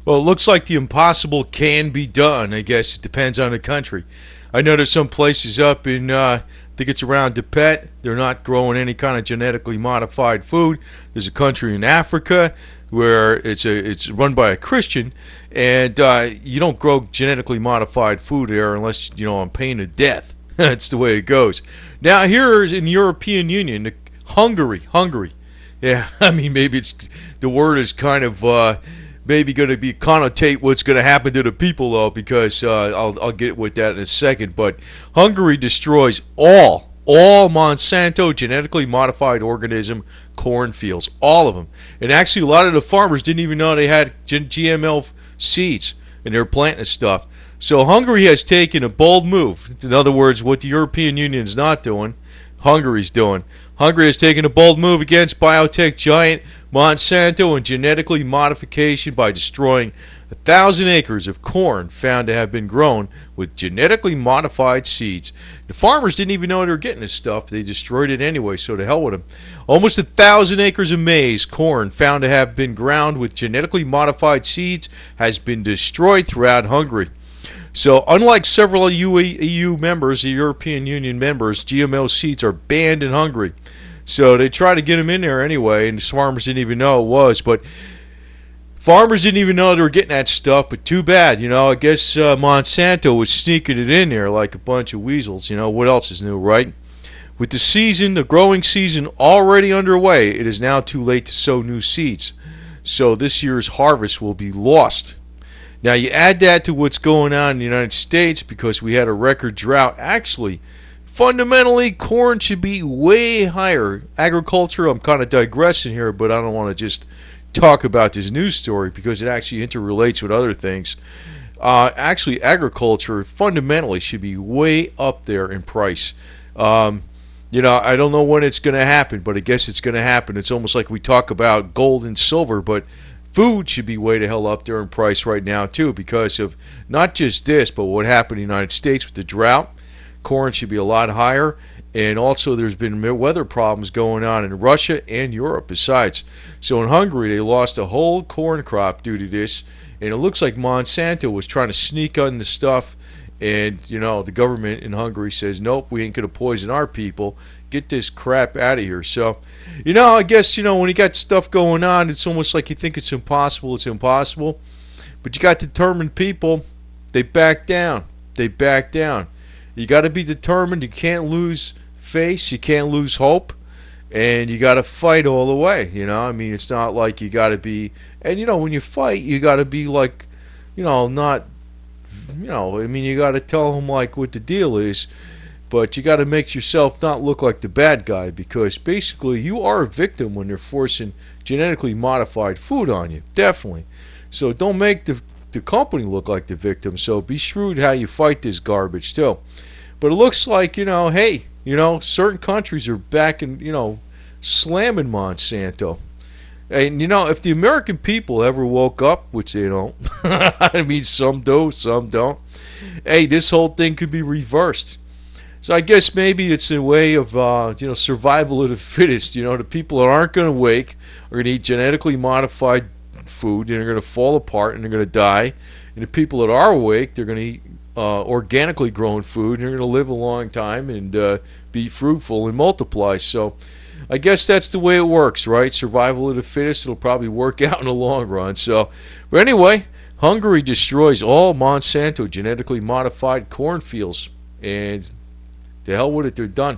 Well, it looks like the impossible can be done. I guess it depends on the country. I know there's some places up in, I think it's around Tibet, they're not growing any kind of genetically modified food. There's a country in Africa where it's run by a Christian, and you don't grow genetically modified food there unless, on pain of death. That's the way it goes. Now, here in the European Union, Hungary. Yeah, I mean, maybe the word is kind of maybe going to be connotate what's going to happen to the people, though, because I'll get with that in a second. But Hungary destroys all Monsanto genetically modified organism cornfields, all of them. And actually, a lot of the farmers didn't even know they had GMO seeds, and they're planting stuff. So Hungary has taken a bold move. In other words, what the European Union is not doing, Hungary's doing. Hungary has taken a bold move against biotech giant Monsanto and genetically modification by destroying 1,000 acres of corn found to have been grown with genetically modified seeds. The farmers didn't even know they were getting this stuff. They destroyed it anyway, so to hell with them. Almost 1,000 acres of maize, corn found to have been ground with genetically modified seeds has been destroyed throughout Hungary. So unlike several EU members, the European Union members, GMO seeds are banned in Hungary. So they try to get them in there anyway, and the farmers didn't even know it was. But farmers didn't even know they were getting that stuff, but too bad. I guess Monsanto was sneaking it in there like a bunch of weasels. What else is new, right? With the growing season already underway, it is now too late to sow new seeds. So this year's harvest will be lost. Now you add that to what's going on in the United States because we had a record drought. Actually, fundamentally, corn should be way higher. Agriculture, I'm kind of digressing here, but I don't want to just talk about this news story because it actually interrelates with other things. Actually, agriculture fundamentally should be way up there in price. I don't know when it's going to happen, but I guess it's going to happen. It's almost like we talk about gold and silver, but food should be way the hell up there in price right now, too, because of not just this, but what happened in the United States with the drought. Corn should be a lot higher, and also there's been weather problems going on in Russia and Europe besides. So in Hungary, they lost a whole corn crop due to this, and it looks like Monsanto was trying to sneak on the stuff, and, the government in Hungary says, nope, we ain't going to poison our people. Get this crap out of here. So, I guess, when you got stuff going on, it's almost like you think it's impossible. But you got determined people, they back down. You got to be determined. You can't lose face. You can't lose hope. And you got to fight all the way. It's not like you got to be, and, when you fight, you got to be like, not, you got to tell them like what the deal is. But you got to make yourself not look like the bad guy because basically you are a victim when they're forcing genetically modified food on you. Definitely. So don't make the company look like the victim. So be shrewd how you fight this garbage too. But it looks like, hey, certain countries are backing, slamming Monsanto. And, if the American people ever woke up, which they don't, some do, some don't, hey, this whole thing could be reversed. So I guess maybe it's a way of, survival of the fittest. The people that aren't going to wake are going to eat genetically modified food, and they're going to fall apart, and they're going to die. And the people that are awake, they're going to eat organically grown food, and they're going to live a long time and be fruitful and multiply. So I guess that's the way it works, right? Survival of the fittest. It'll probably work out in the long run. So, but anyway, Hungary destroys all Monsanto genetically modified cornfields, and to hell with it, they're done.